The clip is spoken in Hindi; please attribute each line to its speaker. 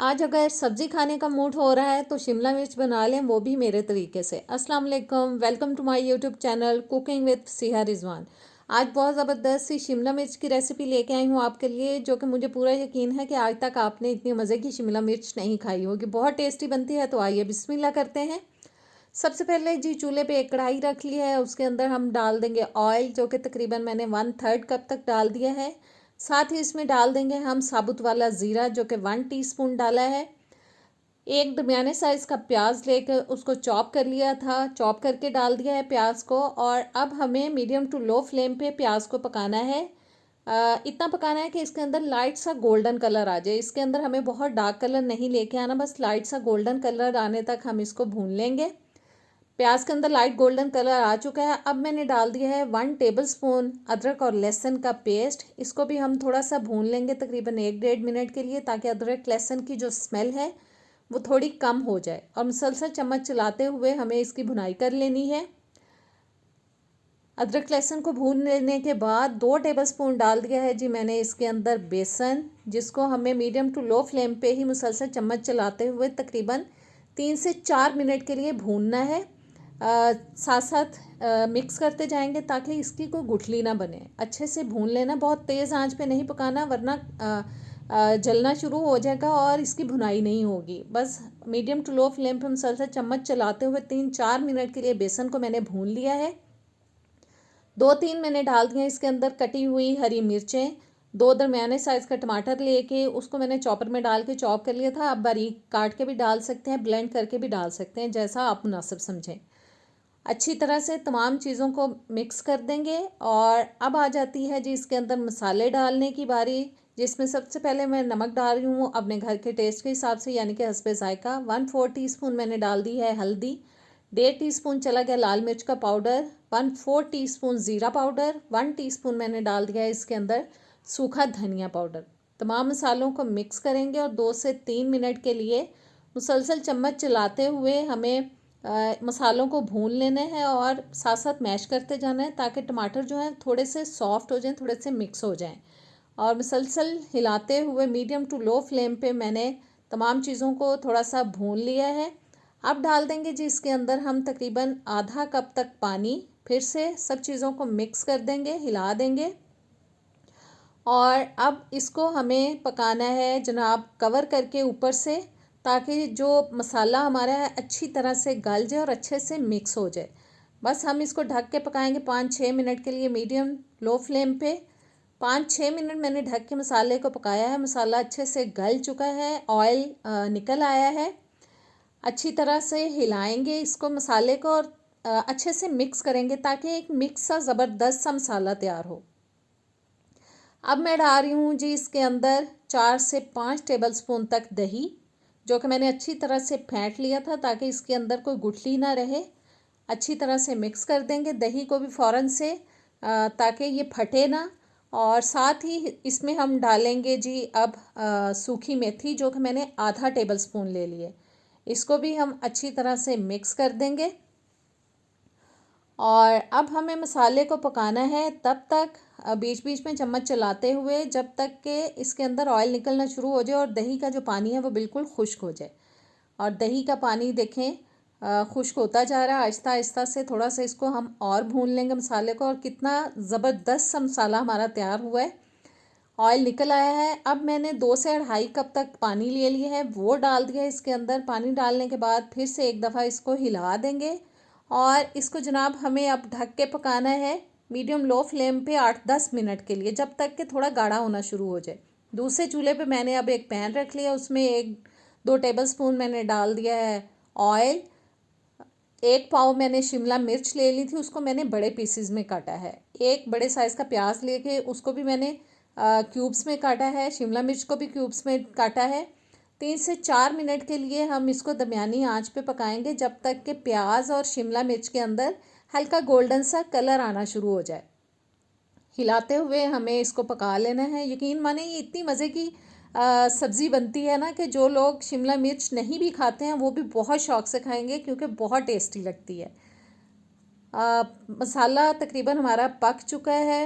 Speaker 1: आज अगर सब्ज़ी खाने का मूड हो रहा है तो शिमला मिर्च बना लें, वो भी मेरे तरीके से। अस्सलाम वालेकुम, welcome to my YouTube channel cooking with Siha Rizwan. आज बहुत ज़बरदस्त सी शिमला मिर्च की रेसिपी लेके आई हूँ आपके लिए, जो कि मुझे पूरा यकीन है कि आज तक आपने इतनी मज़े की शिमला मिर्च नहीं खाई होगी। बहुत टेस्टी बनती है। तो आइए बिस्मिल्लाह करते हैं। सबसे पहले जी चूल्हे पे एक कढ़ाई रख ली है, उसके अंदर हम डाल देंगे ऑयल, जो कि तकरीबन मैंने 1/3 कप तक डाल दिया है। साथ ही इसमें डाल देंगे हम साबुत वाला ज़ीरा, जो कि 1 टीस्पून डाला है। एक दरमियाने साइज़ का प्याज लेकर उसको चॉप कर लिया था, चॉप करके डाल दिया है प्याज को। और अब हमें मीडियम टू लो फ्लेम पे प्याज को पकाना है। इतना पकाना है कि इसके अंदर लाइट सा गोल्डन कलर आ जाए। इसके अंदर हमें बहुत डार्क कलर नहीं लेके आना, बस लाइट सा गोल्डन कलर आने तक हम इसको भून लेंगे। प्याज के अंदर लाइट गोल्डन कलर आ चुका है। अब मैंने डाल दिया है 1 टेबलस्पून अदरक और लहसुन का पेस्ट। इसको भी हम थोड़ा सा भून लेंगे, तकरीबन 1-1.5 मिनट के लिए, ताकि अदरक लहसुन की जो स्मेल है वो थोड़ी कम हो जाए। और मुसलसल चम्मच चलाते हुए हमें इसकी भुनाई कर लेनी है। अदरक लहसुन को भून लेने के बाद 2 टेबलस्पून डाल दिया है जी मैंने इसके अंदर बेसन, जिसको हमें मीडियम टू लो फ्लेम पे ही मुसलसल चम्मच चलाते हुए तकरीबन 3 से 4 मिनट के लिए भूनना है। साथ साथ मिक्स करते जाएंगे ताकि इसकी कोई गुठली ना बने। अच्छे से भून लेना, बहुत तेज़ आंच पे नहीं पकाना, वरना जलना शुरू हो जाएगा और इसकी भुनाई नहीं होगी। बस मीडियम टू लो फ्लेम पे मुसलसल चम्मच चलाते हुए 3-4 मिनट के लिए बेसन को मैंने भून लिया है। 2-3 मैंने डाल दिए इसके अंदर कटी हुई हरी मिर्चें। 2 दरमियाने साइज़ का टमाटर लेके उसको मैंने चॉपर में डाल के चॉप कर लिया था। आप बारीक काट के भी डाल सकते हैं, ब्लेंड करके भी डाल सकते हैं, जैसा आप मुनासिब समझें। अच्छी तरह से तमाम चीज़ों को मिक्स कर देंगे। और अब आ जाती है जी इसके अंदर मसाले डालने की बारी, जिसमें सबसे पहले मैं नमक डाल रही हूँ अपने घर के टेस्ट के हिसाब से, यानी कि हस्बे ज़ायका। 1/4 टीस्पून मैंने डाल दी है हल्दी। 1.5 टीस्पून चला गया लाल मिर्च का पाउडर। 1/4 टीस्पून ज़ीरा पाउडर। 1 टीस्पून मैंने डाल दिया है इसके अंदर सूखा धनिया पाउडर। तमाम मसालों को मिक्स करेंगे और 2 से 3 मिनट के लिए मुसलसल चम्मच चलाते हुए हमें मसालों को भून लेना है और साथ साथ मैश करते जाना है, ताकि टमाटर जो है थोड़े से सॉफ्ट हो जाएं, थोड़े से मिक्स हो जाएं। और मुसलसल हिलाते हुए मीडियम टू लो फ्लेम पे मैंने तमाम चीज़ों को थोड़ा सा भून लिया है। अब डाल देंगे जी इसके अंदर हम तकरीबन आधा कप तक पानी। फिर से सब चीज़ों को मिक्स कर देंगे, हिला देंगे। और अब इसको हमें पकाना है जनाब, कवर करके ऊपर से, ताकि जो मसाला हमारा है अच्छी तरह से गल जाए और अच्छे से मिक्स हो जाए। बस हम इसको ढक के पकाएंगे 5-6 मिनट के लिए मीडियम लो फ्लेम पे। 5-6 मिनट मैंने ढक के मसाले को पकाया है। मसाला अच्छे से गल चुका है, ऑयल निकल आया है। अच्छी तरह से हिलाएंगे इसको, मसाले को, और अच्छे से मिक्स करेंगे ताकि एक मिक्स सा ज़बरदस्त सा मसाला तैयार हो। अब मैं डाल रही हूँ जी इसके अंदर 4 से 5 टेबलस्पून तक दही, जो कि मैंने अच्छी तरह से फेंट लिया था ताकि इसके अंदर कोई गुठली ना रहे। अच्छी तरह से मिक्स कर देंगे दही को भी फ़ौरन से, ताकि ये फटे ना। और साथ ही इसमें हम डालेंगे जी अब सूखी मेथी, जो कि मैंने आधा टेबलस्पून ले लिए। इसको भी हम अच्छी तरह से मिक्स कर देंगे। और अब हमें मसाले को पकाना है तब तक, बीच बीच में चम्मच चलाते हुए, जब तक कि इसके अंदर ऑयल निकलना शुरू हो जाए और दही का जो पानी है वो बिल्कुल खुश्क हो जाए। और दही का पानी देखें खुश्क होता जा रहा है आहिस्ता आहिस्ता से। थोड़ा सा इसको हम और भून लेंगे मसाले को। और कितना ज़बरदस्त सा मसाला हमारा तैयार हुआ है, ऑयल निकल आया है। अब मैंने 2 से 2.5 कप तक पानी ले लिया है, वो डाल दिया इसके अंदर। पानी डालने के बाद फिर से एक दफ़ा इसको हिला देंगे। और इसको जनाब हमें अब ढक के पकाना है मीडियम लो फ्लेम पे 8-10 मिनट के लिए, जब तक कि थोड़ा गाढ़ा होना शुरू हो जाए। दूसरे चूल्हे पे मैंने अब एक पैन रख लिया, उसमें 1-2 टेबलस्पून मैंने डाल दिया है ऑयल। 1 पाव मैंने शिमला मिर्च ले ली थी, उसको मैंने बड़े पीसेस में काटा है। एक बड़े साइज़ का प्याज लेके उसको भी मैंने क्यूब्स में काटा है। शिमला मिर्च को भी क्यूब्स में काटा है। 3 से 4 मिनट के लिए हम इसको दरमियानी आंच पे पकाएंगे, जब तक कि प्याज और शिमला मिर्च के अंदर हल्का गोल्डन सा कलर आना शुरू हो जाए। हिलाते हुए हमें इसको पका लेना है। यकीन माने ये इतनी मज़े की सब्ज़ी बनती है ना, कि जो लोग शिमला मिर्च नहीं भी खाते हैं वो भी बहुत शौक़ से खाएंगे, क्योंकि बहुत टेस्टी लगती है। मसाला तकरीबन हमारा पक चुका है।